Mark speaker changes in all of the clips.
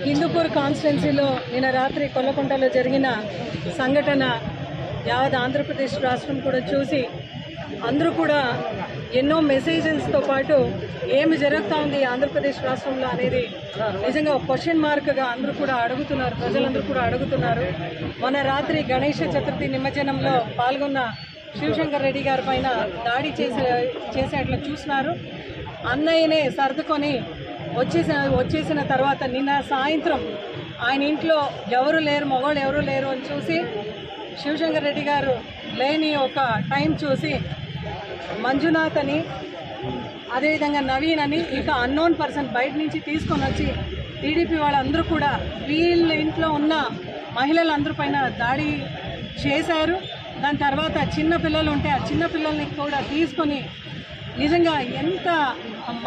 Speaker 1: హిందూపూర్ కాన్స్టిట్యున్సీలో నిన్న రాత్రి కొల్లకుంటలో జరిగిన సంఘటన యావత్ ఆంధ్రప్రదేశ్ రాష్ట్రం కూడా చూసి అందరూ కూడా ఎన్నో మెసేజెస్తో పాటు ఏమి జరుగుతూ ఉంది ఆంధ్రప్రదేశ్ రాష్ట్రంలో అనేది నిజంగా క్వశ్చన్ మార్క్గా అందరూ కూడా అడుగుతున్నారు, ప్రజలందరూ కూడా అడుగుతున్నారు. మొన్న రాత్రి గణేష చతుర్థి నిమజ్జనంలో పాల్గొన్న శివశంకర్ రెడ్డి గారి పైన దాడి చేసేట్లా చూసినారు. అన్నయ్యనే సర్దుకొని వచ్చేసిన తర్వాత నిన్న సాయంత్రం ఆయన ఇంట్లో ఎవరు లేరు, మగవాళ్ళు ఎవరు లేరు అని చూసి శివశంకర్ రెడ్డి గారు లేని ఒక టైం చూసి మంజునాథ్ అని, అదేవిధంగా నవీన్ అని, ఇంకా అన్నోన్ పర్సన్ బయట నుంచి తీసుకొని వచ్చి టీడీపీ వాళ్ళందరూ కూడా వీళ్ళ ఇంట్లో ఉన్న మహిళలందరి పైన దాడి చేశారు. దాని తర్వాత చిన్న పిల్లలు ఉంటే ఆ చిన్న పిల్లల్ని కూడా తీసుకొని నిజంగా ఎంత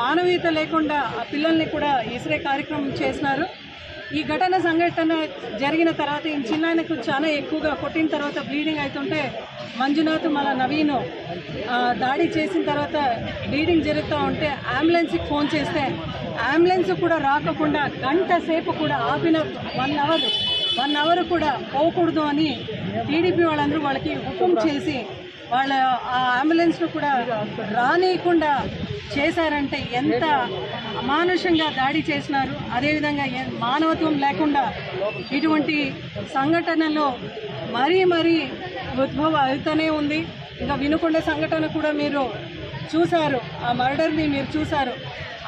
Speaker 1: మానవీయత లేకుండా ఆ పిల్లల్ని కూడా ఇసిరే కార్యక్రమం చేసినారు. ఈ సంఘటన జరిగిన తర్వాత ఈ చిన్నాయనకు చాలా ఎక్కువగా కొట్టిన తర్వాత బ్లీడింగ్ అవుతుంటే మంజునాథ్ మళ్ళీ నవీను దాడి చేసిన తర్వాత బ్లీడింగ్ జరుగుతూ ఉంటే అంబులెన్స్కి ఫోన్ చేస్తే అంబులెన్స్ కూడా రాకుండా గంట సేపు కూడా ఆపిన 1 అవర్ కూడా పోకూడదు అని టీడీపీ వాళ్ళందరూ వాళ్ళకి హుకుం చేసి వాళ్ళ ఆ అంబులెన్స్ను కూడా రానియకుండా చేశారంటే ఎంత అమానుషంగా దాడి చేసినారు. అదేవిధంగా మానవత్వం లేకుండా ఇటువంటి సంఘటనలో మరీ ఉద్భవం అవుతూనే ఉంది. ఇంకా వినుకొండ సంఘటన కూడా మీరు చూశారు, ఆ మర్డర్ని మీరు చూశారు.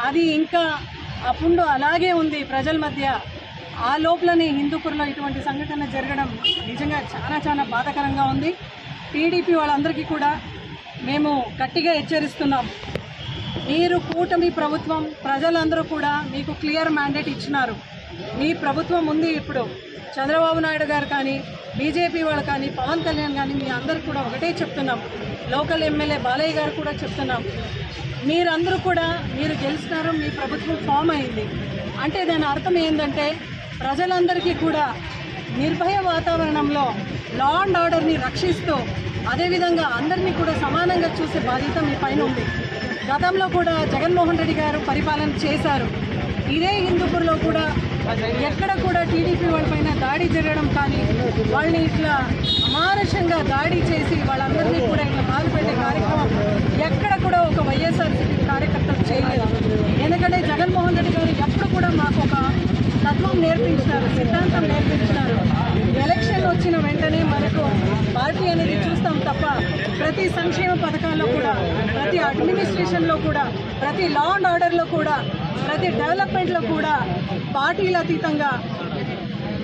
Speaker 1: అది ఇంకా అప్పుడు అలాగే ఉంది ప్రజల మధ్య. ఆ లోపలనే హిందూపూర్లో ఇటువంటి సంఘటన జరగడం నిజంగా చాలా బాధాకరంగా ఉంది. టీడీపీ వాళ్ళందరికీ కూడా మేము గట్టిగా హెచ్చరిస్తున్నాం. మీరు కూటమి ప్రభుత్వం, ప్రజలందరూ కూడా మీకు క్లియర్ మ్యాండేట్ ఇచ్చినారు. మీ ప్రభుత్వం ఉంది. ఇప్పుడు చంద్రబాబు నాయుడు గారు కానీ, బీజేపీ వాళ్ళు కానీ, పవన్ కళ్యాణ్ కానీ, మీ అందరికీ కూడా ఒకటే చెప్తున్నాం. లోకల్ ఎమ్మెల్యే బాలయ్య గారు కూడా చెప్తున్నాం. మీరందరూ కూడా మీరు గెలిచినారు, మీ ప్రభుత్వం ఫామ్ అయింది అంటే దాని అర్థం ఏంటంటే ప్రజలందరికీ కూడా నిర్భయ వాతావరణంలో లా అండ్ ఆర్డర్ని రక్షిస్తూ అదేవిధంగా అందరినీ కూడా సమానంగా చూసే బాధ్యత మీ పైన ఉంది. గతంలో కూడా జగన్మోహన్ రెడ్డి గారు పరిపాలన చేశారు. ఇదే హిందూపూర్లో కూడా ఎక్కడ కూడా టీడీపీ వాళ్ళపైన దాడి జరగడం కానీ, వాళ్ళని ఇట్లా అమానుషంగా దాడి చేసి వాళ్ళందరినీ కూడా ఇట్లా బాధపెట్టే కార్యక్రమం ఎక్కడ కూడా ఒక వైఎస్ఆర్సీపీ కార్యకర్తలు చేయలేదు. ఎందుకంటే జగన్మోహన్ రెడ్డి గారు ఎప్పుడు కూడా మాకు ఒక తత్వం నేర్పించినారు, సిద్ధాంతం నేర్పించినారు. ఎలక్షన్ వచ్చిన వెంటనే మనకు పార్టీ అనేది చూస్తాం తప్ప ప్రతి సంక్షేమ పథకాల్లో కూడా, ప్రతి అడ్మినిస్ట్రేషన్లో కూడా, ప్రతి లా అండ్ ఆర్డర్లో కూడా, ప్రతి డెవలప్మెంట్లో కూడా పార్టీల అతీతంగా,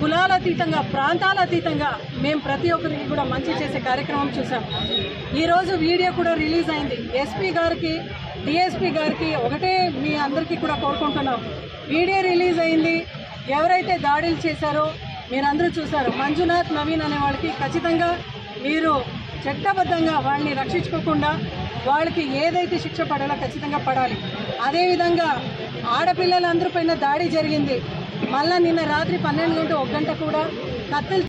Speaker 1: కులాల అతీతంగా, ప్రాంతాల అతీతంగా మేము ప్రతి ఒక్కరికి కూడా మంచి చేసే కార్యక్రమం చూసాం. ఈరోజు వీడియో కూడా రిలీజ్ అయింది. ఎస్పీ గారికి, డిఎస్పీ గారికి ఒకటే మీ అందరికీ కూడా కోరుకుంటున్నాం. వీడియో రిలీజ్ అయింది. ఎవరైతే దాడులు చేశారో మీరందరూ చూశారు. మంజునాథ్, నవీన్ అనే వాళ్ళకి ఖచ్చితంగా మీరు చట్టబద్ధంగా వాళ్ళని రక్షించుకోకుండా వాళ్ళకి ఏదైతే శిక్ష పడాలో ఖచ్చితంగా పడాలి. అదేవిధంగా ఆడపిల్లలందరి పైన దాడి జరిగింది. మళ్ళీ నిన్న రాత్రి 12 గంటల 1 గంట కూడా కత్తులు